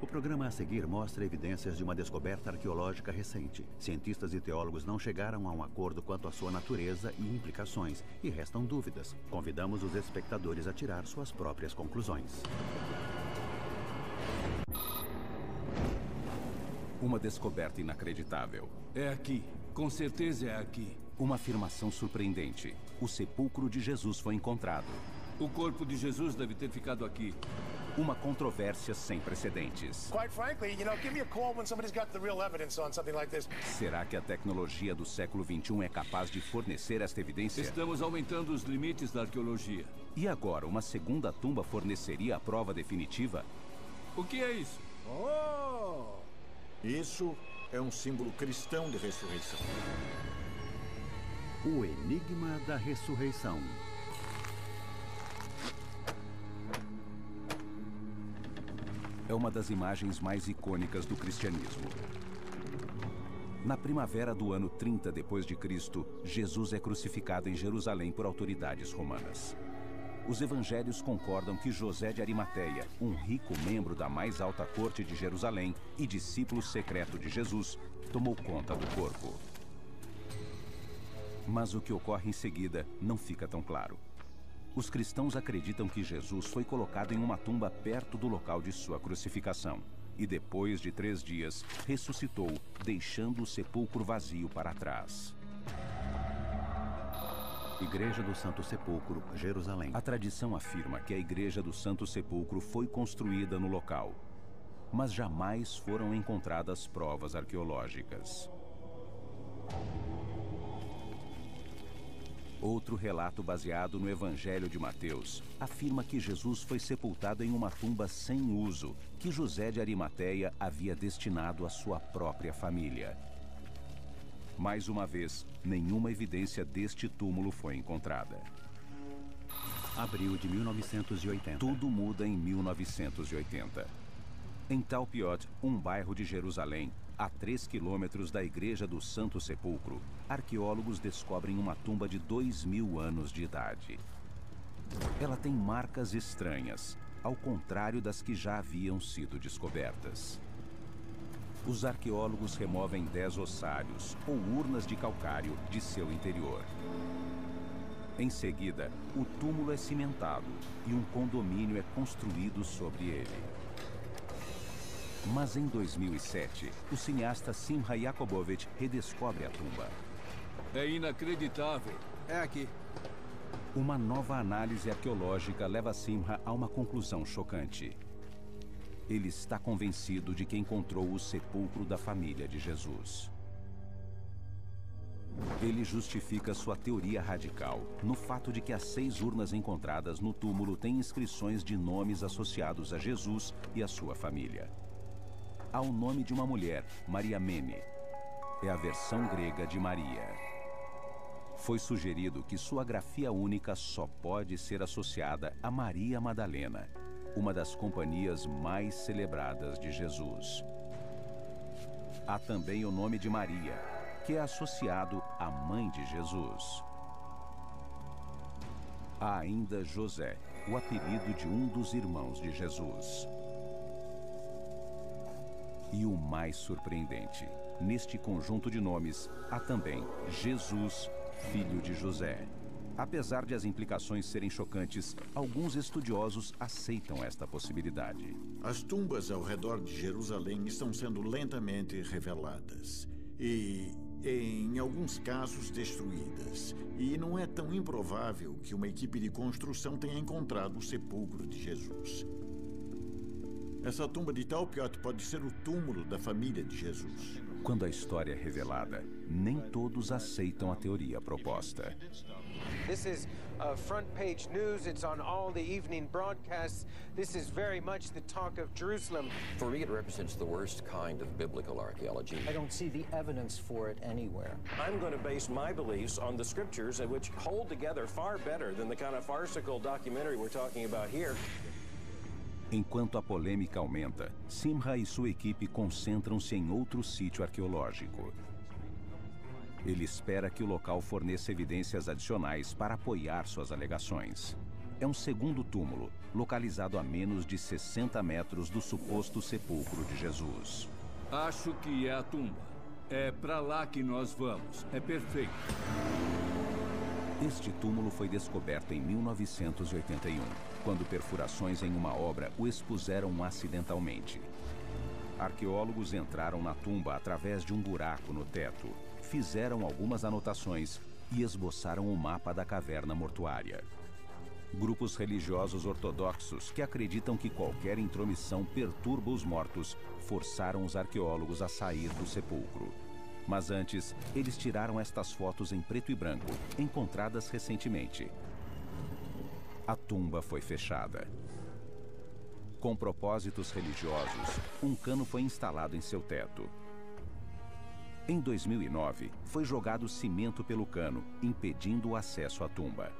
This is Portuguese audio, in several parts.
O programa a seguir mostra evidências de uma descoberta arqueológica recente. Cientistas e teólogos não chegaram a um acordo quanto à sua natureza e implicações, e restam dúvidas. Convidamos os espectadores a tirar suas próprias conclusões. Uma descoberta inacreditável. É aqui. Com certeza é aqui. Uma afirmação surpreendente. O sepulcro de Jesus foi encontrado. O corpo de Jesus deve ter ficado aqui. Uma controvérsia sem precedentes. Quite frankly, give me a call when somebody's got the real evidence on something like this. Será que a tecnologia do século XXI é capaz de fornecer esta evidência? Estamos aumentando os limites da arqueologia. E agora, uma segunda tumba forneceria a prova definitiva? O que é isso? Oh! Isso é um símbolo cristão de ressurreição. O enigma da ressurreição. É uma das imagens mais icônicas do cristianismo. Na primavera do ano 30 depois de Cristo, Jesus é crucificado em Jerusalém por autoridades romanas. Os evangelhos concordam que José de Arimateia, um rico membro da mais alta corte de Jerusalém e discípulo secreto de Jesus, tomou conta do corpo. Mas o que ocorre em seguida não fica tão claro. Os cristãos acreditam que Jesus foi colocado em uma tumba perto do local de sua crucificação e depois de 3 dias ressuscitou, deixando o sepulcro vazio para trás. Igreja do Santo Sepulcro, Jerusalém. A tradição afirma que a Igreja do Santo Sepulcro foi construída no local, mas jamais foram encontradas provas arqueológicas. Outro relato baseado no Evangelho de Mateus afirma que Jesus foi sepultado em uma tumba sem uso, que José de Arimateia havia destinado à sua própria família. Mais uma vez, nenhuma evidência deste túmulo foi encontrada. Abril de 1980. Tudo muda em 1980. Em Talpiot, um bairro de Jerusalém, a 3 quilômetros da Igreja do Santo Sepulcro, arqueólogos descobrem uma tumba de 2000 anos de idade. Ela tem marcas estranhas, ao contrário das que já haviam sido descobertas. Os arqueólogos removem 10 ossários, ou urnas de calcário, de seu interior. Em seguida, o túmulo é cimentado e um condomínio é construído sobre ele. Mas em 2007, o cineasta Simcha Jakobowicz redescobre a tumba. É inacreditável. É aqui. Uma nova análise arqueológica leva Simcha a uma conclusão chocante. Ele está convencido de que encontrou o sepulcro da família de Jesus. Ele justifica sua teoria radical no fato de que as 6 urnas encontradas no túmulo têm inscrições de nomes associados a Jesus e a sua família. Há o nome de uma mulher, Maria Mene. É a versão grega de Maria. Foi sugerido que sua grafia única só pode ser associada a Maria Madalena, uma das companhias mais celebradas de Jesus. Há também o nome de Maria, que é associado à mãe de Jesus. Há ainda José, o apelido de um dos irmãos de Jesus. E o mais surpreendente, neste conjunto de nomes, há também Jesus, filho de José. Apesar de as implicações serem chocantes, alguns estudiosos aceitam esta possibilidade. As tumbas ao redor de Jerusalém estão sendo lentamente reveladas e, em alguns casos, destruídas. E não é tão improvável que uma equipe de construção tenha encontrado o sepulcro de Jesus. Essa tumba de Talpiot pode ser o túmulo da família de Jesus. Quando a história é revelada, nem todos aceitam a teoria proposta. This is front page news. It's on all the evening broadcasts. This is very much the talk of Jerusalem. For me, it represents the worst kind of biblical archaeology. I don't see the evidence for it anywhere. I'm going to base my beliefs on the scriptures, which hold together far better than the kind of farcical documentary we're talking about here. Enquanto a polêmica aumenta, Simcha e sua equipe concentram-se em outro sítio arqueológico. Ele espera que o local forneça evidências adicionais para apoiar suas alegações. é um segundo túmulo, localizado a menos de 60 metros do suposto sepulcro de Jesus. Acho que é a tumba. É para lá que nós vamos. É perfeito. Este túmulo foi descoberto em 1981, quando perfurações em uma obra o expuseram acidentalmente. Arqueólogos entraram na tumba através de um buraco no teto, fizeram algumas anotações e esboçaram o mapa da caverna mortuária. Grupos religiosos ortodoxos que acreditam que qualquer intromissão perturba os mortos forçaram os arqueólogos a sair do sepulcro. Mas antes, eles tiraram estas fotos em preto e branco, encontradas recentemente. A tumba foi fechada. Com propósitos religiosos, um cano foi instalado em seu teto. Em 2009, foi jogado cimento pelo cano, impedindo o acesso à tumba.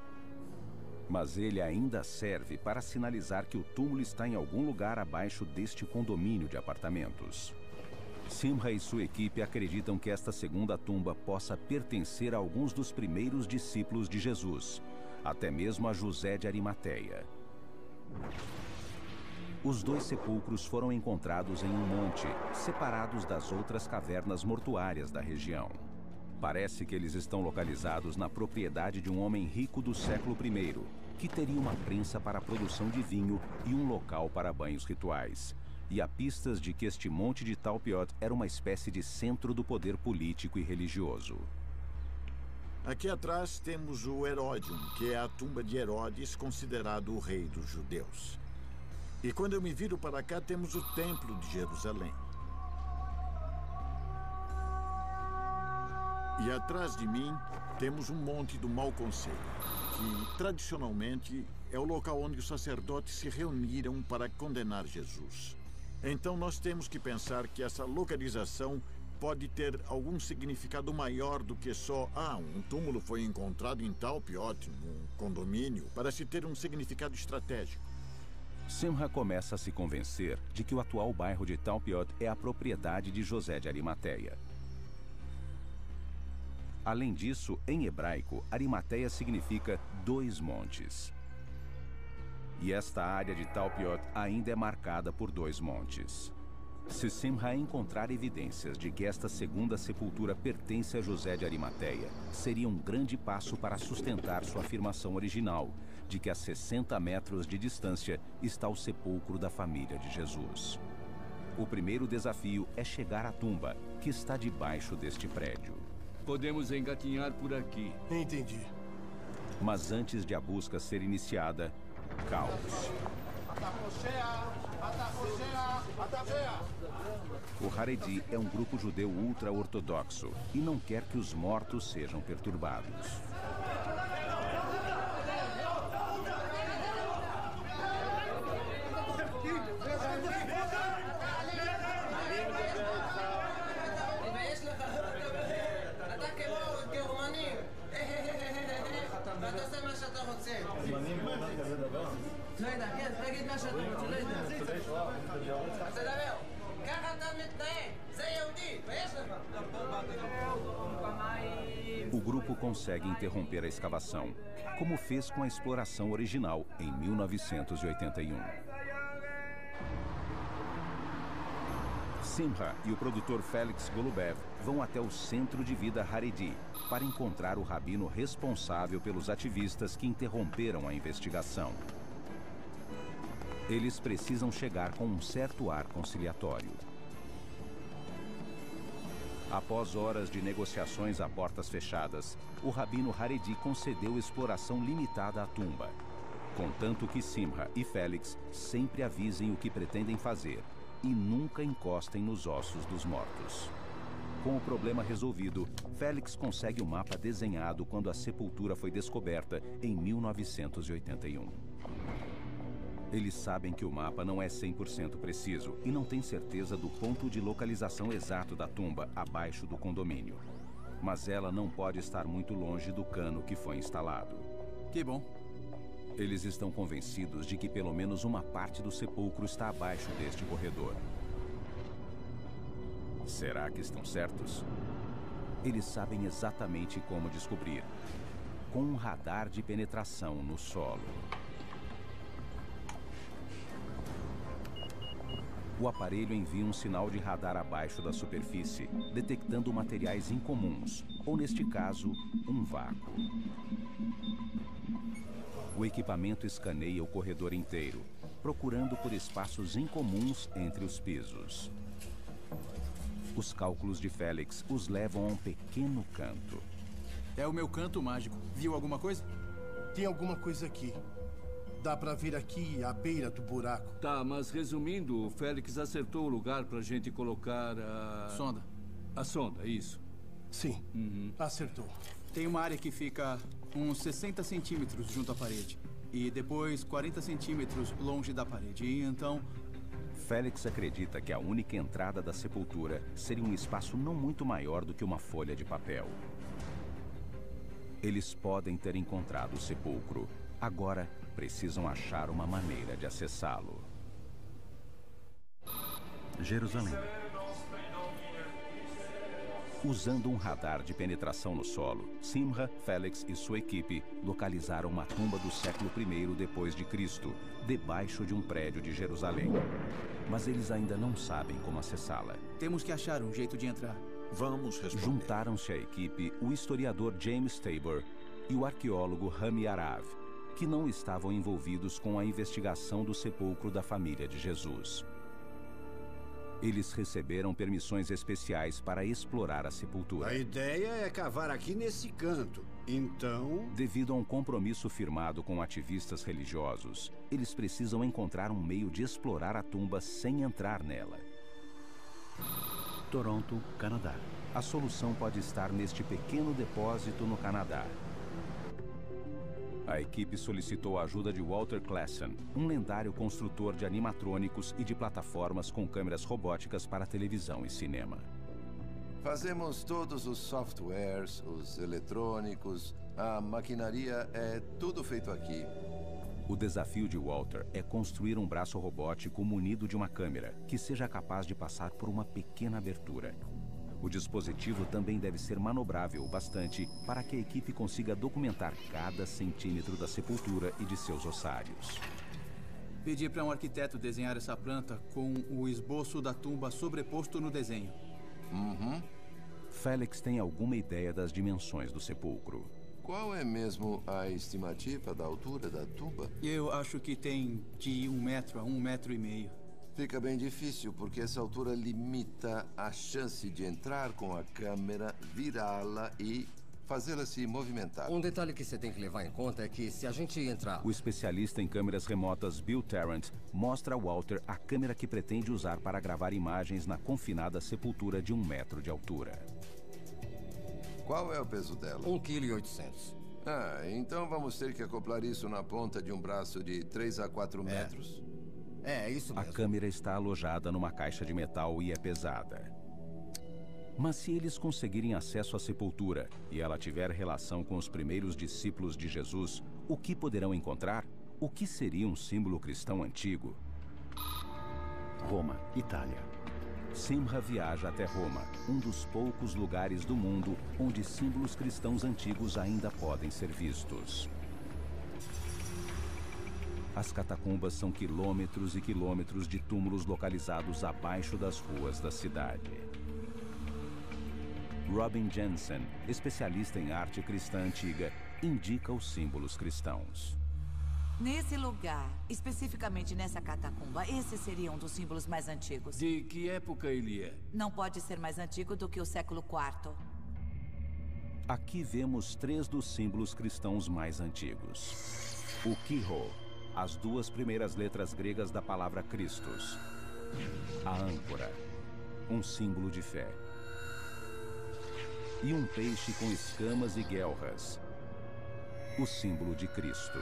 Mas ele ainda serve para sinalizar que o túmulo está em algum lugar abaixo deste condomínio de apartamentos. Simha e sua equipe acreditam que esta segunda tumba possa pertencer a alguns dos primeiros discípulos de Jesus, até mesmo a José de Arimateia. Os dois sepulcros foram encontrados em um monte, separados das outras cavernas mortuárias da região. Parece que eles estão localizados na propriedade de um homem rico do século I, que teria uma prensa para a produção de vinho e um local para banhos rituais. E há pistas de que este monte de Talpiot era uma espécie de centro do poder político e religioso. Aqui atrás temos o Heródion, que é a tumba de Herodes, considerado o rei dos judeus. E quando eu me viro para cá, temos o Templo de Jerusalém. E atrás de mim, temos um monte do Mau Conselho, que tradicionalmente é o local onde os sacerdotes se reuniram para condenar Jesus. Então nós temos que pensar que essa localização pode ter algum significado maior do que só um túmulo foi encontrado em Talpiot, num condomínio, para se ter um significado estratégico. Simha começa a se convencer de que o atual bairro de Talpiot é a propriedade de José de Arimateia. Além disso, em hebraico, Arimateia significa 2 montes. E esta área de Talpiot ainda é marcada por 2 montes. Se Simha encontrar evidências de que esta segunda sepultura pertence a José de Arimateia, seria um grande passo para sustentar sua afirmação original, de que a 60 metros de distância está o sepulcro da família de Jesus. O primeiro desafio é chegar à tumba, que está debaixo deste prédio. Podemos engatinhar por aqui. Entendi. Mas antes de a busca ser iniciada, caos. O Haredi é um grupo judeu ultra-ortodoxo e não quer que os mortos sejam perturbados. O grupo consegue interromper a escavação, como fez com a exploração original em 1981. Simha e o produtor Felix Golubev vão até o Centro de Vida Haredi para encontrar o rabino responsável pelos ativistas que interromperam a investigação. Eles precisam chegar com um certo ar conciliatório. Após horas de negociações a portas fechadas, o rabino Haredi concedeu exploração limitada à tumba, contanto que Simha e Felix sempre avisem o que pretendem fazer e nunca encostem nos ossos dos mortos. Com o problema resolvido, Felix consegue o mapa desenhado quando a sepultura foi descoberta em 1981. Eles sabem que o mapa não é 100% preciso e não têm certeza do ponto de localização exato da tumba abaixo do condomínio. Mas ela não pode estar muito longe do cano que foi instalado. Que bom. Eles estão convencidos de que pelo menos uma parte do sepulcro está abaixo deste corredor. Será que estão certos? Eles sabem exatamente como descobrir. Com um radar de penetração no solo. O aparelho envia um sinal de radar abaixo da superfície, detectando materiais incomuns, ou neste caso, um vácuo. O equipamento escaneia o corredor inteiro, procurando por espaços incomuns entre os pisos. Os cálculos de Félix os levam a um pequeno canto. É o meu canto mágico. Viu alguma coisa? Tem alguma coisa aqui. Dá pra ver aqui a beira do buraco. Tá, mas resumindo, o Félix acertou o lugar pra gente colocar a... Sonda. A sonda, isso. Sim, acertou. Tem uma área que fica uns 60 centímetros junto à parede. E depois 40 centímetros longe da parede. E então... Félix acredita que a única entrada da sepultura seria um espaço não muito maior do que uma folha de papel. Eles podem ter encontrado o sepulcro. Agora, precisam achar uma maneira de acessá-lo. Jerusalém. Usando um radar de penetração no solo, Simha, Félix e sua equipe localizaram uma tumba do século I depois de Cristo, debaixo de um prédio de Jerusalém. Mas eles ainda não sabem como acessá-la. Temos que achar um jeito de entrar. Vamos responder. Juntaram-se à equipe o historiador James Tabor e o arqueólogo Rami Arav, que não estavam envolvidos com a investigação do sepulcro da família de Jesus. Eles receberam permissões especiais para explorar a sepultura. A ideia é cavar aqui nesse canto. Então... Devido a um compromisso firmado com ativistas religiosos, eles precisam encontrar um meio de explorar a tumba sem entrar nela. Toronto, Canadá. A solução pode estar neste pequeno depósito no Canadá. A equipe solicitou a ajuda de Walter Klassen, um lendário construtor de animatrônicos e de plataformas com câmeras robóticas para televisão e cinema. Fazemos todos os softwares, os eletrônicos, a maquinaria, é tudo feito aqui. O desafio de Walter é construir um braço robótico munido de uma câmera que seja capaz de passar por uma pequena abertura. O dispositivo também deve ser manobrável o bastante para que a equipe consiga documentar cada centímetro da sepultura e de seus ossários. Pedi para um arquiteto desenhar essa planta com o esboço da tumba sobreposto no desenho. Félix tem alguma ideia das dimensões do sepulcro. Qual é mesmo a estimativa da altura da tumba? Eu acho que tem de 1 metro a 1,5 metros. Fica bem difícil, porque essa altura limita a chance de entrar com a câmera, virá-la e fazê-la se movimentar. Um detalhe que você tem que levar em conta é que se a gente entrar... O especialista em câmeras remotas Bill Tarrant mostra a Walter a câmera que pretende usar para gravar imagens na confinada sepultura de 1 metro de altura. Qual é o peso dela? 1,8 kg. Ah, então vamos ter que acoplar isso na ponta de um braço de 3 a 4 metros. É isso mesmo. A câmera está alojada numa caixa de metal e é pesada. Mas se eles conseguirem acesso à sepultura e ela tiver relação com os primeiros discípulos de Jesus, o que poderão encontrar? O que seria um símbolo cristão antigo? Roma, Itália. Simha viaja até Roma, um dos poucos lugares do mundo onde símbolos cristãos antigos ainda podem ser vistos. As catacumbas são quilômetros e quilômetros de túmulos localizados abaixo das ruas da cidade. Robin Jensen, especialista em arte cristã antiga, indica os símbolos cristãos. Nesse lugar, especificamente nessa catacumba, esse seria um dos símbolos mais antigos. De que época ele é? Não pode ser mais antigo do que o século IV. Aqui vemos 3 dos símbolos cristãos mais antigos. O Chi-Rho, as 2 primeiras letras gregas da palavra Christus. A âncora, um símbolo de fé. E um peixe com escamas e guelras, o símbolo de Cristo.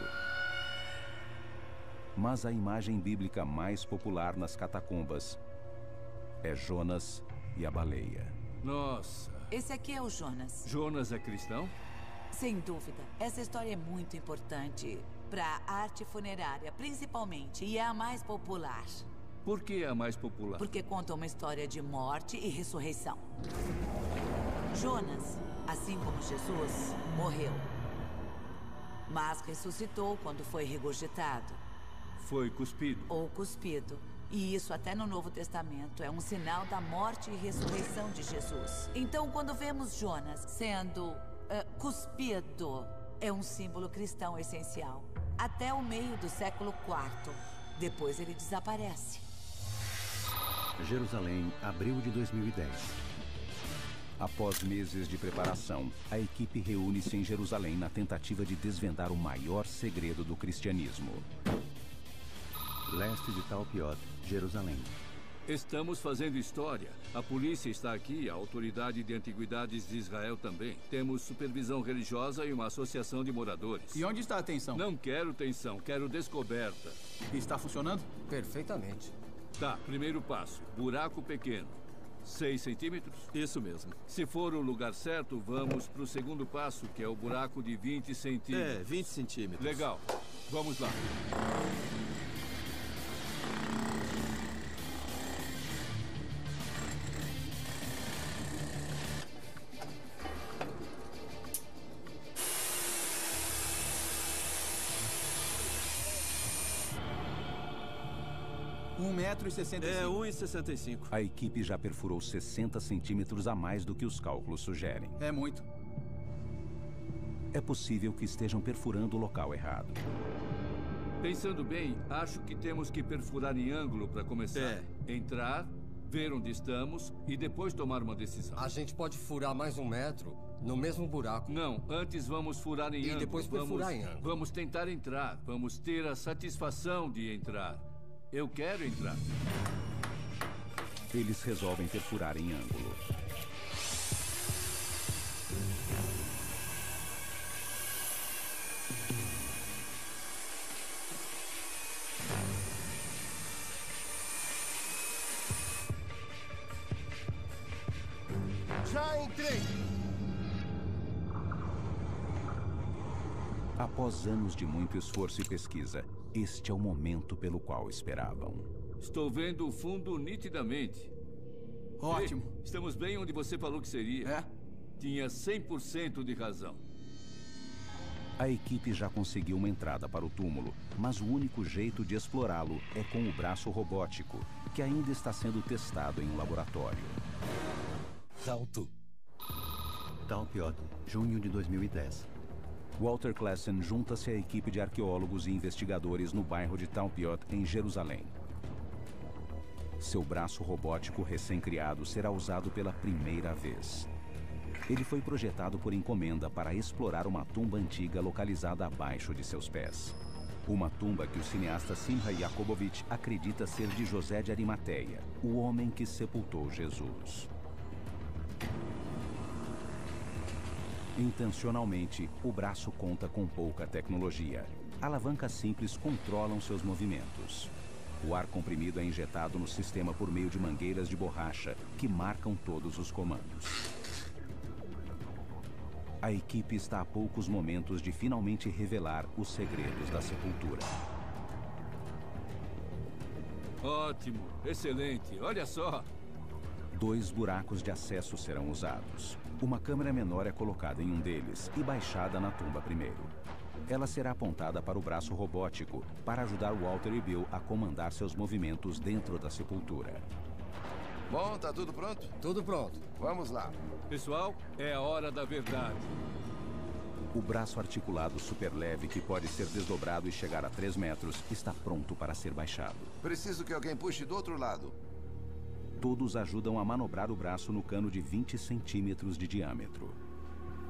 Mas a imagem bíblica mais popular nas catacumbas é Jonas e a baleia. Nossa! Esse aqui é o Jonas. Jonas é cristão? Sem dúvida. Essa história é muito importante para a arte funerária, principalmente, e é a mais popular. Por que é a mais popular? Porque conta uma história de morte e ressurreição. Jonas, assim como Jesus, morreu. Mas ressuscitou quando foi regurgitado. Foi cuspido. Ou cuspido. E isso até no Novo Testamento é um sinal da morte e ressurreição de Jesus. Então, quando vemos Jonas sendo cuspido, é um símbolo cristão essencial. Até o meio do século IV. Depois ele desaparece. Jerusalém, abril de 2010. Após meses de preparação, a equipe reúne-se em Jerusalém na tentativa de desvendar o maior segredo do cristianismo. Leste de Talpiot, Jerusalém. Estamos fazendo história. A polícia está aqui, a Autoridade de Antiguidades de Israel também. Temos supervisão religiosa e uma associação de moradores. E onde está a tensão? Não quero tensão, quero descoberta. Está funcionando? Perfeitamente. Tá, primeiro passo. Buraco pequeno. 6 centímetros? Isso mesmo. Se for o lugar certo, vamos para o segundo passo, que é o buraco de 20 centímetros. É, 20 centímetros. Legal. Vamos lá. metro e 65. É, 1,65. A equipe já perfurou 60 centímetros a mais do que os cálculos sugerem. É muito. É possível que estejam perfurando o local errado. Pensando bem, acho que temos que perfurar em ângulo para começar. Entrar, ver onde estamos e depois tomar uma decisão. A gente pode furar mais 1 metro no mesmo buraco. Não, antes vamos furar em ângulo. E depois perfurar em ângulo. Vamos tentar entrar. Vamos ter a satisfação de entrar. Eu quero entrar. Eles resolvem perfurar em ângulo. Já entrei! Após anos de muito esforço e pesquisa, este é o momento pelo qual esperavam. Estou vendo o fundo nitidamente. Ótimo. Ei, estamos bem onde você falou que seria. É? Tinha 100% de razão. A equipe já conseguiu uma entrada para o túmulo, mas o único jeito de explorá-lo é com o braço robótico, que ainda está sendo testado em um laboratório. Salto. Talpiot, junho de 2010. Walter Klassen junta-se à equipe de arqueólogos e investigadores no bairro de Talpiot, em Jerusalém. Seu braço robótico recém-criado será usado pela primeira vez. Ele foi projetado por encomenda para explorar uma tumba antiga localizada abaixo de seus pés. Uma tumba que o cineasta Simha Yakubovich acredita ser de José de Arimateia, o homem que sepultou Jesus. Intencionalmente, o braço conta com pouca tecnologia. Alavancas simples controlam seus movimentos. O ar comprimido é injetado no sistema por meio de mangueiras de borracha que marcam todos os comandos. A equipe está a poucos momentos de finalmente revelar os segredos da sepultura. Ótimo, excelente, olha só. 2 buracos de acesso serão usados. Uma câmera menor é colocada em um deles e baixada na tumba primeiro. Ela será apontada para o braço robótico para ajudar Walter e Bill a comandar seus movimentos dentro da sepultura. Bom, tá tudo pronto? Tudo pronto. Vamos lá. Pessoal, é a hora da verdade. O braço articulado superleve, que pode ser desdobrado e chegar a 3 metros, está pronto para ser baixado. Preciso que alguém puxe do outro lado. Todos ajudam a manobrar o braço no cano de 20 centímetros de diâmetro.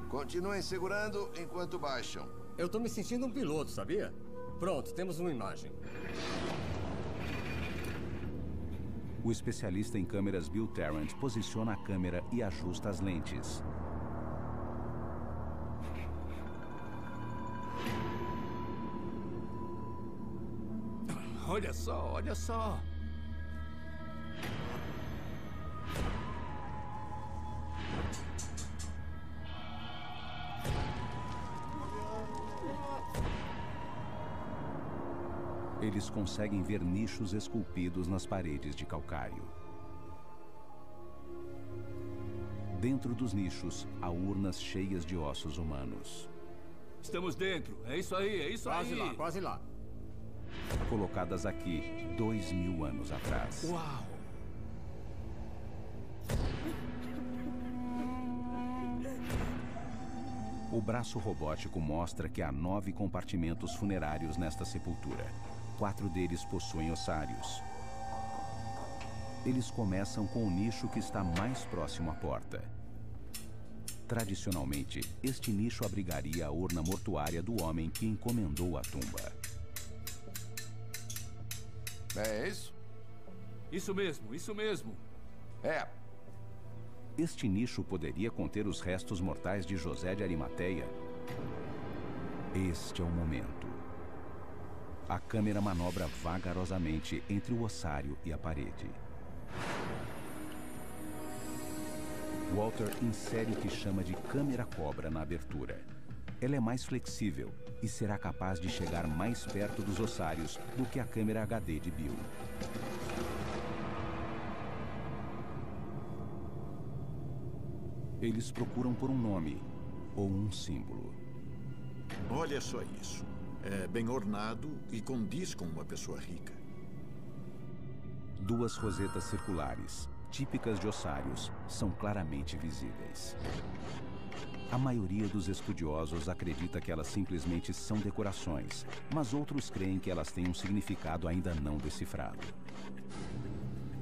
Continuem segurando enquanto baixam. Eu tô me sentindo um piloto, sabia? Pronto, temos uma imagem. O especialista em câmeras Bill Tarrant posiciona a câmera e ajusta as lentes. Olha só, olha só. Eles conseguem ver nichos esculpidos nas paredes de calcário. Dentro dos nichos, há urnas cheias de ossos humanos. Estamos dentro. É isso aí, é isso aí. Quase lá, quase lá. colocadas aqui 2000 anos atrás. Uau! O braço robótico mostra que há 9 compartimentos funerários nesta sepultura. 4 deles possuem ossários. Eles começam com o nicho que está mais próximo à porta. Tradicionalmente, este nicho abrigaria a urna mortuária do homem que encomendou a tumba. É isso? Isso mesmo, isso mesmo. É. Este nicho poderia conter os restos mortais de José de Arimateia. Este é o momento. A câmera manobra vagarosamente entre o ossário e a parede. Walter insere o que chama de câmera cobra na abertura. Ela é mais flexível e será capaz de chegar mais perto dos ossários do que a câmera HD de Bill. Eles procuram por um nome ou um símbolo. Olha só isso. É bem ornado e condiz com uma pessoa rica. 2 rosetas circulares, típicas de ossários, são claramente visíveis. A maioria dos estudiosos acredita que elas simplesmente são decorações, mas outros creem que elas têm um significado ainda não decifrado.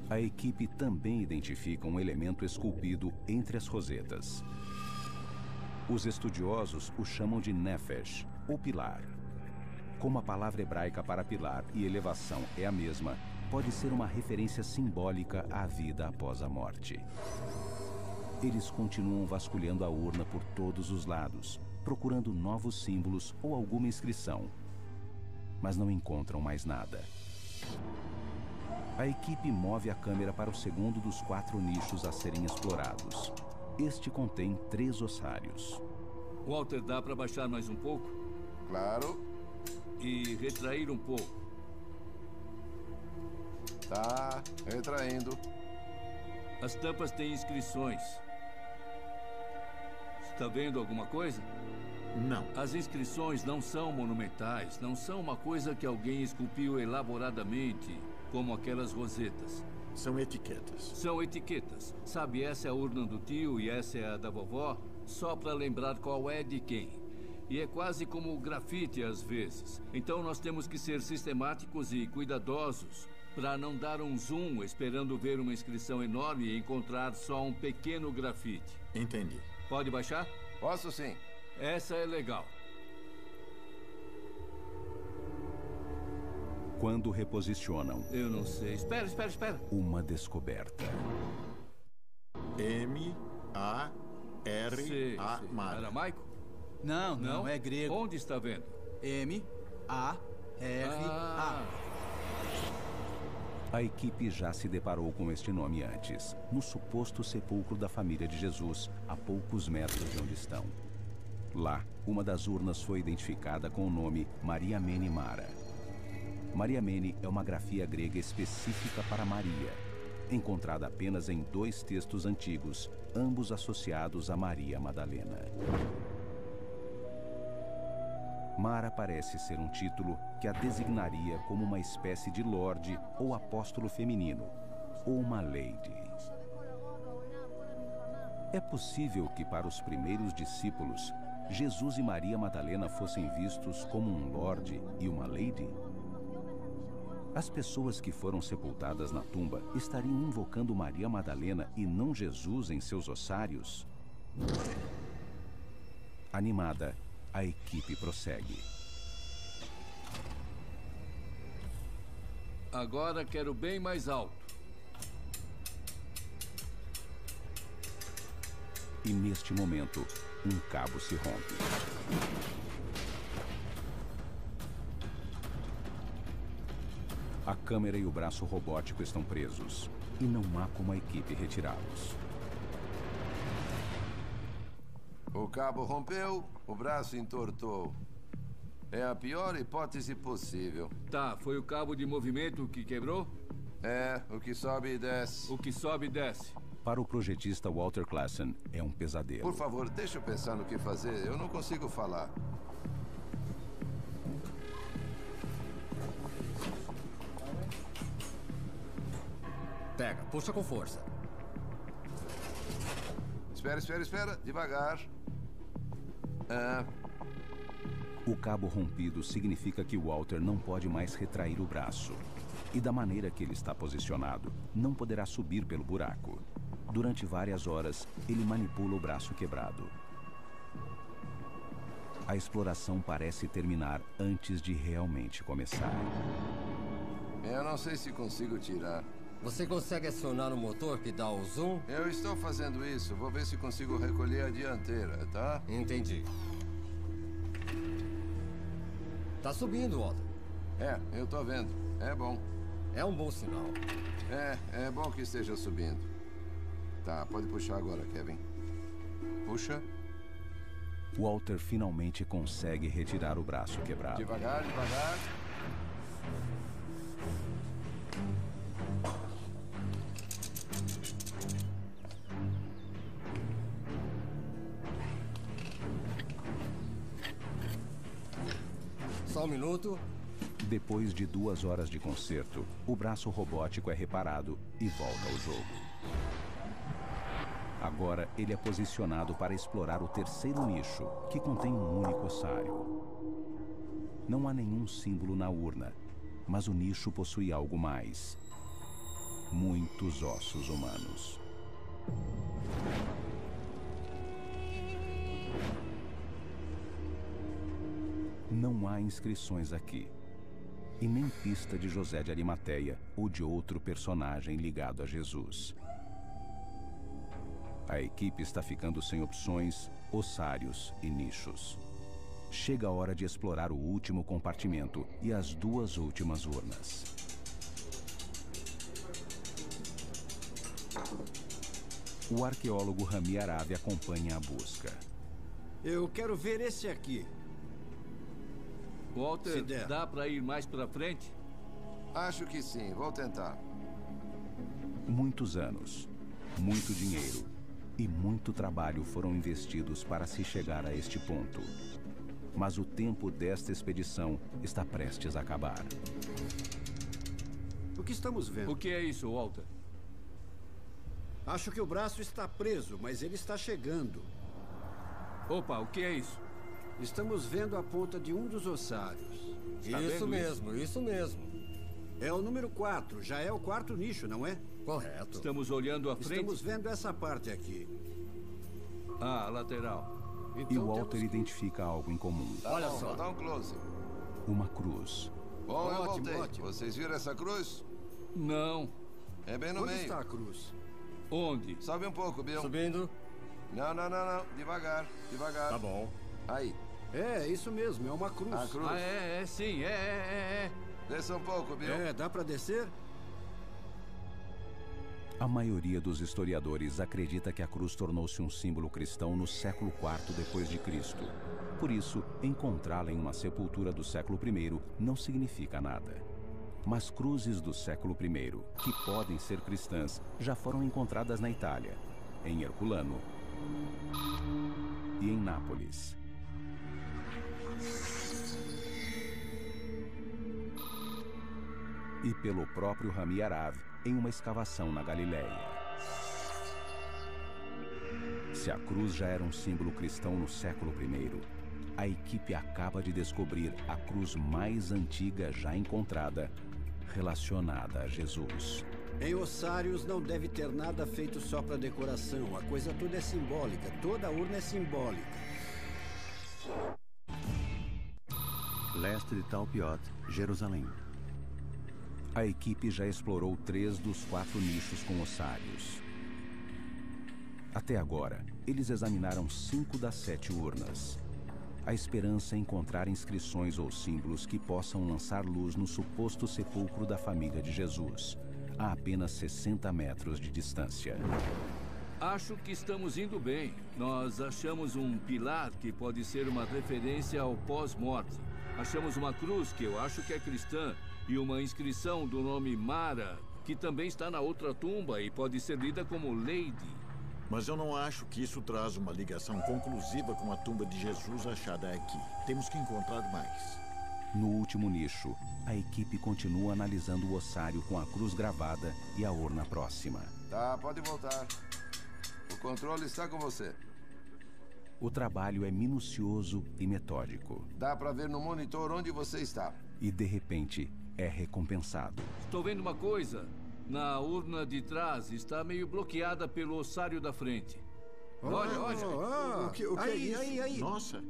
A equipe também identifica um elemento esculpido entre as rosetas. Os estudiosos o chamam de nefesh, ou pilar. Como a palavra hebraica para pilar e elevação é a mesma, pode ser uma referência simbólica à vida após a morte. Eles continuam vasculhando a urna por todos os lados, procurando novos símbolos ou alguma inscrição, mas não encontram mais nada. A equipe move a câmera para o segundo dos 4 nichos a serem explorados. Este contém 3 ossários. Walter, dá para baixar mais um pouco? Claro. E retrair um pouco. Tá, retraindo. As tampas têm inscrições. Está vendo alguma coisa? Não. As inscrições não são monumentais, não são uma coisa que alguém esculpiu elaboradamente, como aquelas rosetas. São etiquetas. São etiquetas. Sabe, essa é a urna do tio e essa é a da vovó, só para lembrar qual é de quem. E é quase como grafite às vezes. Então nós temos que ser sistemáticos e cuidadosos para não dar um zoom esperando ver uma inscrição enorme e encontrar só um pequeno grafite. Entendi. Pode baixar? Posso sim. Essa é legal. Quando reposicionam... Eu não sei. Espera. Uma descoberta. M-A-R-A. Aramaico? Não, é grego. Onde está vendo? M-A-R-A. A equipe já se deparou com este nome antes, no suposto sepulcro da família de Jesus, a poucos metros de onde estão. Lá, uma das urnas foi identificada com o nome Maria Mene Mara. Maria Mene é uma grafia grega específica para Maria, encontrada apenas em 2 textos antigos, ambos associados a Maria Madalena. Mara parece ser um título que a designaria como uma espécie de lorde ou apóstolo feminino, ou uma lady. É possível que para os primeiros discípulos, Jesus e Maria Madalena fossem vistos como um lorde e uma lady? As pessoas que foram sepultadas na tumba estariam invocando Maria Madalena e não Jesus em seus ossários? Animada, a equipe prossegue. Agora quero bem mais alto. E neste momento, um cabo se rompe. A câmera e o braço robótico estão presos. E não há como a equipe retirá-los. O cabo rompeu, o braço entortou. É a pior hipótese possível. Tá, foi o cabo de movimento que quebrou? É, o que sobe e desce. O que sobe e desce. Para o projetista Walter Klassen, é um pesadelo. Por favor, deixa eu pensar no que fazer. Eu não consigo falar. Pega, puxa com força. Espera. Devagar. O cabo rompido significa que Walter não pode mais retrair o braço. E da maneira que ele está posicionado, não poderá subir pelo buraco. Durante várias horas, ele manipula o braço quebrado. A exploração parece terminar antes de realmente começar. Eu não sei se consigo tirar. Você consegue acionar o motor que dá o zoom? Eu estou fazendo isso. Vou ver se consigo recolher a dianteira, tá? Entendi. Tá subindo, Walter. Eu tô vendo. É bom. É um bom sinal. É bom que esteja subindo. Tá, pode puxar agora, Kevin. Puxa. Walter finalmente consegue retirar o braço quebrado. Devagar. Só um minuto. Depois de 2 horas de conserto, o braço robótico é reparado e volta ao jogo. Agora ele é posicionado para explorar o terceiro nicho, que contém um único ossário. Não há nenhum símbolo na urna, mas o nicho possui algo mais. Muitos ossos humanos. Não há inscrições aqui. E nem pista de José de Arimateia ou de outro personagem ligado a Jesus. A equipe está ficando sem opções, ossários e nichos. Chega a hora de explorar o último compartimento e as 2 últimas urnas. O arqueólogo Rami Aravi acompanha a busca. Eu quero ver esse aqui. Walter, dá para ir mais para frente? Acho que sim, vou tentar. Muitos anos, muito dinheiro e muito trabalho foram investidos para se chegar a este ponto. Mas o tempo desta expedição está prestes a acabar. O que estamos vendo? O que é isso, Walter? Acho que o braço está preso, mas ele está chegando. Opa, o que é isso? Estamos vendo a ponta de um dos ossários. Isso mesmo. É o número 4. Já é o 4º nicho, não é? Correto. Estamos olhando à frente? Estamos vendo essa parte aqui. Ah, lateral. Então, e o Walter identifica algo em comum. Olha só. Vou dar um close. Uma cruz. Bom, eu voltei. Vocês viram essa cruz? Não. É bem no meio. Onde está a cruz? Onde? Sobe um pouco, Bill. Subindo. Não. Devagar. Tá bom. Aí. É, isso mesmo, é uma cruz. A cruz. Sim. Desça um pouco, Bill. Dá pra descer? A maioria dos historiadores acredita que a cruz tornou-se um símbolo cristão no século IV depois de Cristo. Por isso, encontrá-la em uma sepultura do século I não significa nada. Mas cruzes do século I, que podem ser cristãs, já foram encontradas na Itália, em Herculano e em Nápoles. E pelo próprio Rami Aravi em uma escavação na Galileia. Se a cruz já era um símbolo cristão no século I, a equipe acaba de descobrir a cruz mais antiga já encontrada, relacionada a Jesus. Em ossários não deve ter nada feito só para decoração. A coisa toda é simbólica. Toda a urna é simbólica. Leste de Talpiot, Jerusalém. A equipe já explorou 3 dos 4 nichos com ossários. Até agora, eles examinaram 5 das 7 urnas. A esperança é encontrar inscrições ou símbolos que possam lançar luz no suposto sepulcro da família de Jesus, a apenas 60 metros de distância. Acho que estamos indo bem. Nós achamos um pilar que pode ser uma referência ao pós-morte. Achamos uma cruz que eu acho que é cristã e uma inscrição do nome Mara, que também está na outra tumba e pode ser lida como Lady. Mas eu não acho que isso traz uma ligação conclusiva com a tumba de Jesus achada aqui. Temos que encontrar mais. No último nicho, a equipe continua analisando o ossário com a cruz gravada e a urna próxima. Tá, pode voltar. O controle está com você. O trabalho é minucioso e metódico. Dá para ver no monitor onde você está. E, de repente, é recompensado. Estou vendo uma coisa. Na urna de trás está meio bloqueada pelo ossário da frente. Olha. O que é isso? Aí. Nossa.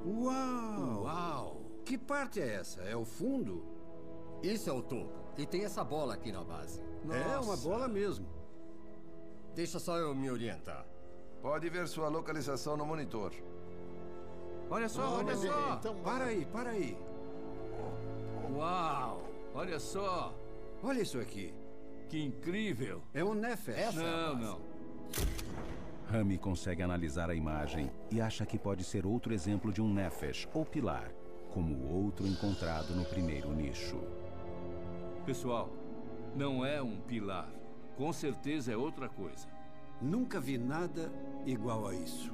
Uau! Que parte é essa? É o fundo? Isso é o topo. E tem essa bola aqui na base. É uma bola mesmo. Deixa só eu me orientar. Pode ver sua localização no monitor. Olha só. Então, para aí. Uau! Olha só. Olha isso aqui. Que incrível. É um Nefesh. Não. Rami consegue analisar a imagem e acha que pode ser outro exemplo de um Nefesh, ou pilar, como o outro encontrado no primeiro nicho. Pessoal, não é um pilar. Com certeza é outra coisa. Nunca vi nada igual a isso.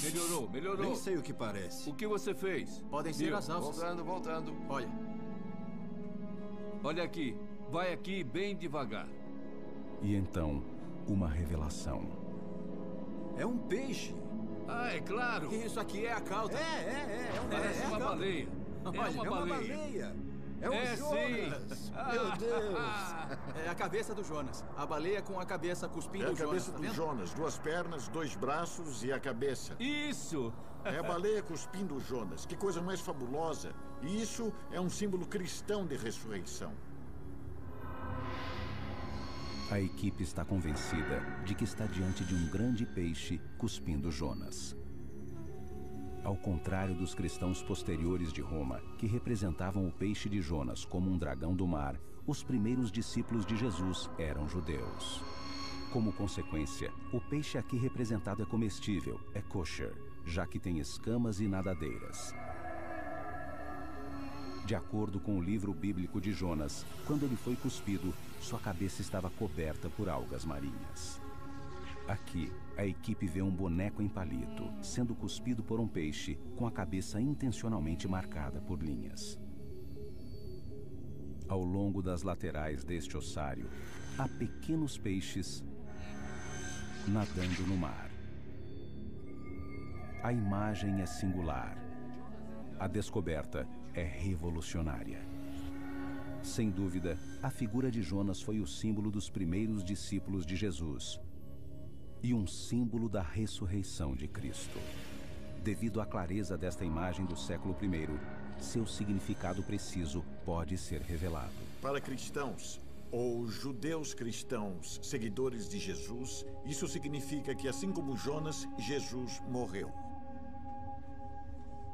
Melhorou. Nem sei o que parece. O que você fez? Podem ser as alças. Voltando. Olha aqui. Vai aqui bem devagar. E então, uma revelação. É um peixe. Ah, é claro. Isso aqui é a cauda. Parece uma baleia. Olha, é uma baleia. É o Jonas. Sim. Meu Deus. É a cabeça do Jonas. A baleia com a cabeça cuspindo o Jonas. É a cabeça tá do vendo? Jonas. 2 pernas, 2 braços e a cabeça. Isso. É a baleia cuspindo o Jonas. Que coisa mais fabulosa. E isso é um símbolo cristão de ressurreição. A equipe está convencida de que está diante de um grande peixe cuspindo Jonas. Ao contrário dos cristãos posteriores de Roma, que representavam o peixe de Jonas como um dragão do mar, os primeiros discípulos de Jesus eram judeus. Como consequência, o peixe aqui representado é comestível, é kosher, já que tem escamas e nadadeiras. De acordo com o livro bíblico de Jonas, quando ele foi cuspido, sua cabeça estava coberta por algas marinhas. Aqui, a equipe vê um boneco em palito, sendo cuspido por um peixe, com a cabeça intencionalmente marcada por linhas. Ao longo das laterais deste ossário, há pequenos peixes nadando no mar. A imagem é singular. A descoberta é revolucionária. Sem dúvida, a figura de Jonas foi o símbolo dos primeiros discípulos de Jesus e um símbolo da ressurreição de Cristo. Devido à clareza desta imagem do século I, seu significado preciso pode ser revelado. Para cristãos, ou judeus cristãos, seguidores de Jesus, isso significa que, assim como Jonas, Jesus morreu.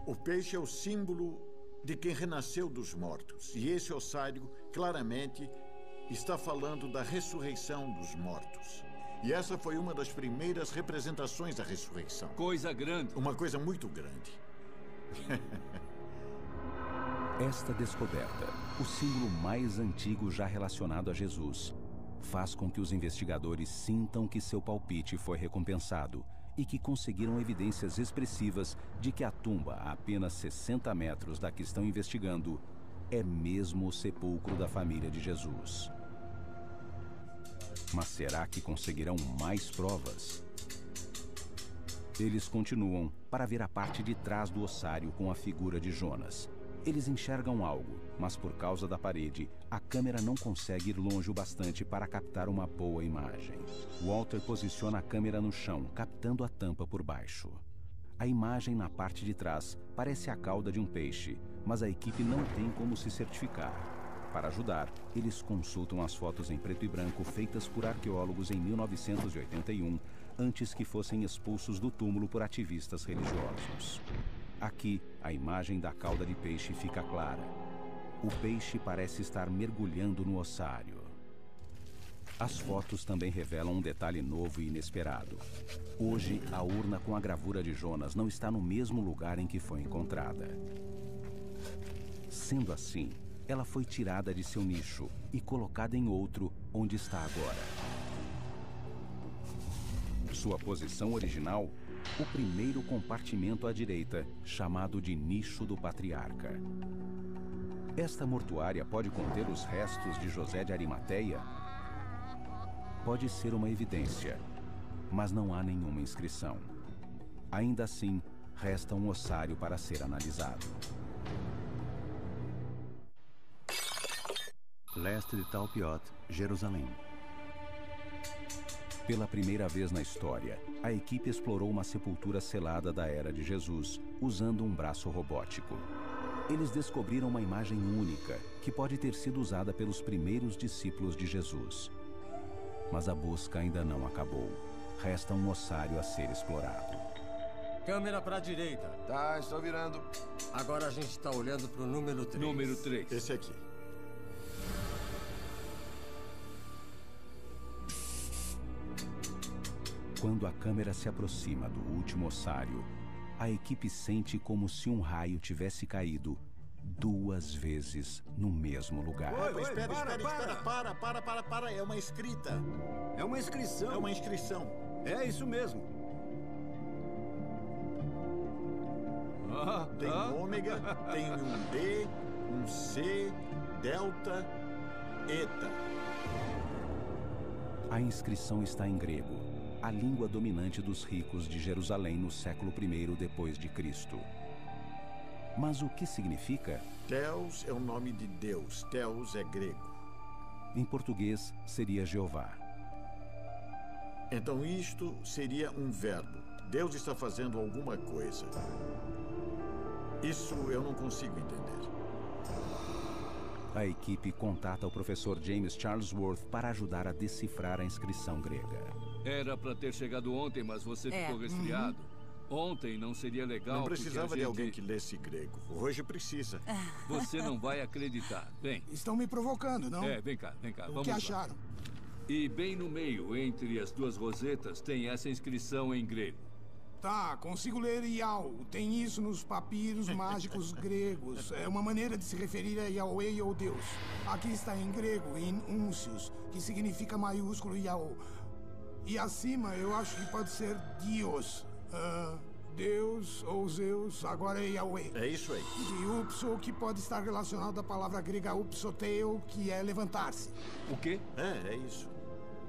O peixe é o símbolo de quem renasceu dos mortos. E esse ossário, claramente, está falando da ressurreição dos mortos. E essa foi uma das primeiras representações da ressurreição. Coisa grande. Uma coisa muito grande. Esta descoberta, o símbolo mais antigo já relacionado a Jesus, faz com que os investigadores sintam que seu palpite foi recompensado e que conseguiram evidências expressivas de que a tumba, a apenas 60 metros da que estão investigando, é mesmo o sepulcro da família de Jesus. Mas será que conseguirão mais provas? Eles continuam para ver a parte de trás do ossário com a figura de Jonas. Eles enxergam algo, mas por causa da parede, a câmera não consegue ir longe o bastante para captar uma boa imagem. Walter posiciona a câmera no chão, captando a tampa por baixo. A imagem na parte de trás parece a cauda de um peixe, mas a equipe não tem como se certificar. Para ajudar, eles consultam as fotos em preto e branco feitas por arqueólogos em 1981, antes que fossem expulsos do túmulo por ativistas religiosos. Aqui, a imagem da cauda de peixe fica clara. O peixe parece estar mergulhando no ossário. As fotos também revelam um detalhe novo e inesperado. Hoje, a urna com a gravura de Jonas não está no mesmo lugar em que foi encontrada. Sendo assim, ela foi tirada de seu nicho e colocada em outro, onde está agora. Sua posição original, o primeiro compartimento à direita, chamado de nicho do patriarca. Esta mortuária pode conter os restos de José de Arimateia? Pode ser uma evidência, mas não há nenhuma inscrição. Ainda assim, resta um ossário para ser analisado. Leste de Talpiot, Jerusalém. Pela primeira vez na história, a equipe explorou uma sepultura selada da era de Jesus, usando um braço robótico. Eles descobriram uma imagem única, que pode ter sido usada pelos primeiros discípulos de Jesus. Mas a busca ainda não acabou. Resta um ossário a ser explorado. Câmera para a direita. Tá, estou virando. Agora a gente está olhando para o número 3. Número 3. Esse aqui. Quando a câmera se aproxima do último ossário, a equipe sente como se um raio tivesse caído 2 vezes no mesmo lugar. Espera, para. É uma escrita. É uma inscrição. É uma inscrição. É isso mesmo. Tem um ômega, tem um D, um C, delta, eta. A inscrição está em grego, a língua dominante dos ricos de Jerusalém no século I depois de Cristo. Mas o que significa? Theos é o nome de Deus. Theos é grego. Em português, seria Jeová. Então isto seria um verbo. Deus está fazendo alguma coisa. Isso eu não consigo entender. A equipe contata o professor James Charlesworth para ajudar a decifrar a inscrição grega. Era para ter chegado ontem, mas você ficou resfriado. Ontem não seria legal. Não precisava de alguém que lesse grego. Hoje precisa. Você não vai acreditar. Vem. Estão me provocando, não? Vem cá. O que acharam? E bem no meio, entre as duas rosetas, tem essa inscrição em grego. Tá, consigo ler Yao. Tem isso nos papiros mágicos gregos. É uma maneira de se referir a Yahweh ou Deus. Aqui está em grego, em Uncius, que significa maiúsculo Yao. E acima eu acho que pode ser Dios. Deus ou Zeus, agora é Yahweh. É isso aí. E upso, que pode estar relacionado à palavra grega upsoteo, que é levantar-se. O quê? É isso.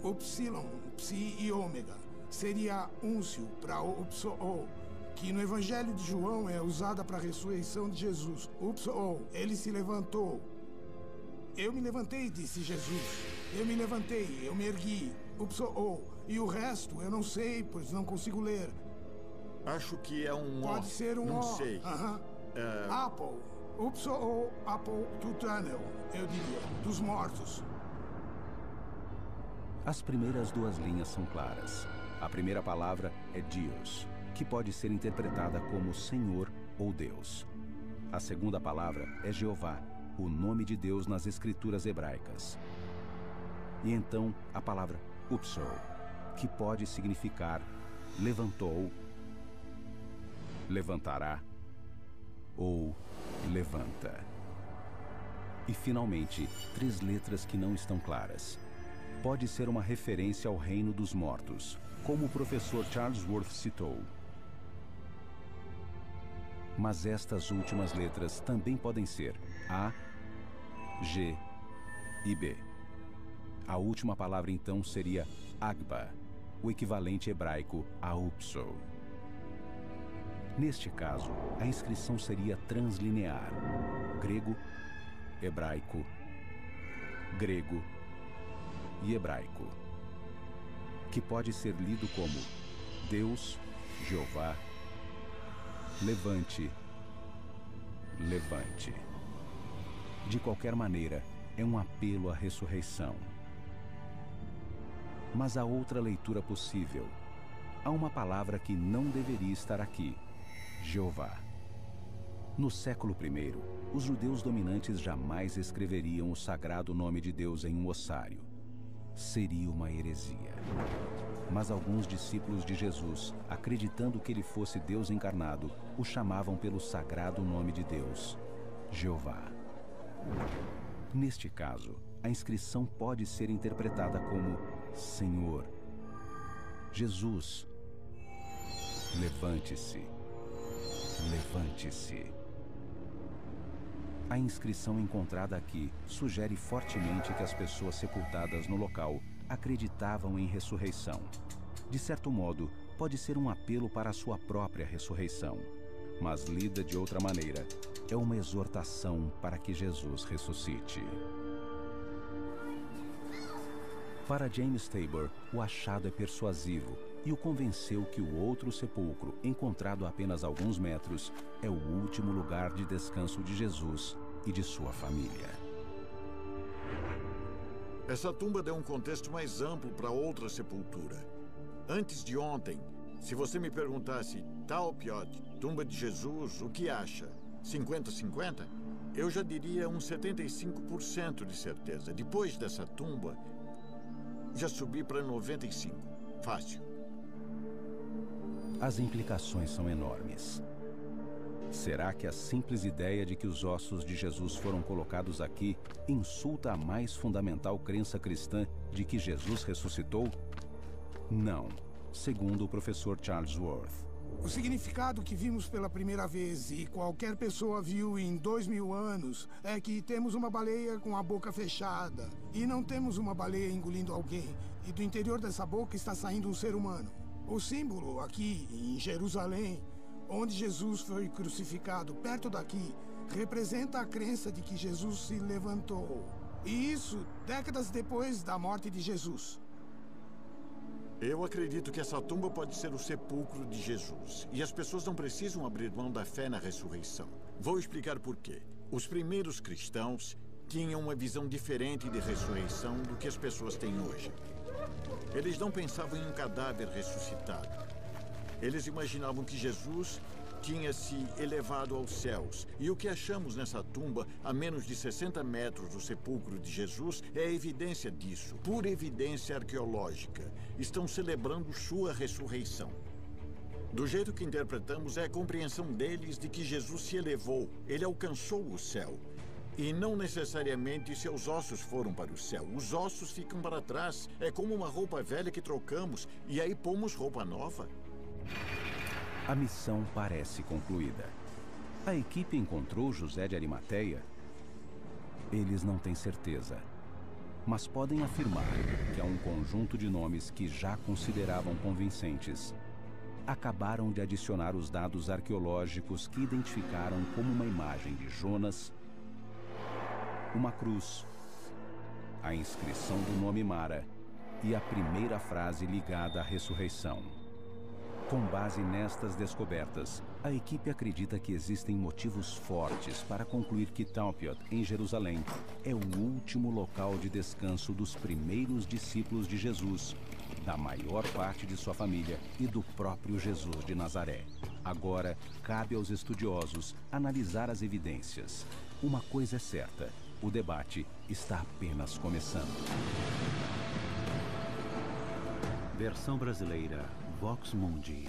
Upsilon, psi e ômega. Seria úncio para upso-o, que no Evangelho de João é usada para a ressurreição de Jesus. Upso-o, ele se levantou. Eu me levantei, disse Jesus. Eu me levantei, eu me ergui. Upso-o. E o resto eu não sei, pois não consigo ler. Acho que é um O. Pode ser um O. Não sei. Apple. Upso-o, apple tutanel, eu diria, dos mortos. As primeiras 2 linhas são claras. A primeira palavra é Dios, que pode ser interpretada como Senhor ou Deus. A segunda palavra é Jeová, o nome de Deus nas escrituras hebraicas. E então a palavra upso, que pode significar levantou, levantará ou levanta. E finalmente, 3 letras que não estão claras. Pode ser uma referência ao reino dos mortos, como o professor Charlesworth citou. Mas estas últimas letras também podem ser A, G e B. A última palavra então seria Agba, o equivalente hebraico a upso. Neste caso, a inscrição seria translinear: grego, hebraico, grego e hebraico, que pode ser lido como Deus, Jeová, levante, levante. De qualquer maneira, é um apelo à ressurreição. Mas há outra leitura possível. Há uma palavra que não deveria estar aqui: Jeová. No século I, os judeus dominantes jamais escreveriam o sagrado nome de Deus em um ossário. Seria uma heresia. Mas alguns discípulos de Jesus, acreditando que ele fosse Deus encarnado, o chamavam pelo sagrado nome de Deus, Jeová. Neste caso, a inscrição pode ser interpretada como Senhor Jesus, levante-se, levante-se. A inscrição encontrada aqui sugere fortemente que as pessoas sepultadas no local acreditavam em ressurreição. De certo modo, pode ser um apelo para a sua própria ressurreição, mas lida de outra maneira, é uma exortação para que Jesus ressuscite. Para James Tabor, o achado é persuasivo e o convenceu que o outro sepulcro, encontrado a apenas alguns metros, é o último lugar de descanso de Jesus e de sua família. Essa tumba deu um contexto mais amplo para outra sepultura. Antes de ontem, se você me perguntasse, Talpiot, tumba de Jesus, o que acha? 50-50? Eu já diria uns 75% de certeza. Depois dessa tumba, já subi para 95%. Fácil. As implicações são enormes. Será que a simples ideia de que os ossos de Jesus foram colocados aqui insulta a mais fundamental crença cristã de que Jesus ressuscitou? Não, segundo o professor Charles Worth. O significado que vimos pela primeira vez e qualquer pessoa viu em 2000 anos é que temos uma baleia com a boca fechada e não temos uma baleia engolindo alguém e do interior dessa boca está saindo um ser humano. O símbolo aqui em Jerusalém, onde Jesus foi crucificado, perto daqui, representa a crença de que Jesus se levantou. E isso décadas depois da morte de Jesus. Eu acredito que essa tumba pode ser o sepulcro de Jesus. E as pessoas não precisam abrir mão da fé na ressurreição. Vou explicar por quê. Os primeiros cristãos tinham uma visão diferente de ressurreição do que as pessoas têm hoje. Eles não pensavam em um cadáver ressuscitado. Eles imaginavam que Jesus tinha se elevado aos céus. E o que achamos nessa tumba, a menos de 60 metros do sepulcro de Jesus, é evidência disso. Pura evidência arqueológica. Estão celebrando sua ressurreição. Do jeito que interpretamos, é a compreensão deles de que Jesus se elevou. Ele alcançou o céu. E não necessariamente seus ossos foram para o céu. Os ossos ficam para trás. É como uma roupa velha que trocamos e aí pomos roupa nova. A missão parece concluída. A equipe encontrou José de Arimateia? Eles não têm certeza, mas podem afirmar que há um conjunto de nomes que já consideravam convincentes. Acabaram de adicionar os dados arqueológicos que identificaram como uma imagem de Jonas, uma cruz, a inscrição do nome Mara e a primeira frase ligada à ressurreição. Com base nestas descobertas, a equipe acredita que existem motivos fortes para concluir que Talpiot, em Jerusalém, é o último local de descanso dos primeiros discípulos de Jesus, da maior parte de sua família e do próprio Jesus de Nazaré. Agora, cabe aos estudiosos analisar as evidências. Uma coisa é certa, o debate está apenas começando. Versão brasileira, Vox Mundi.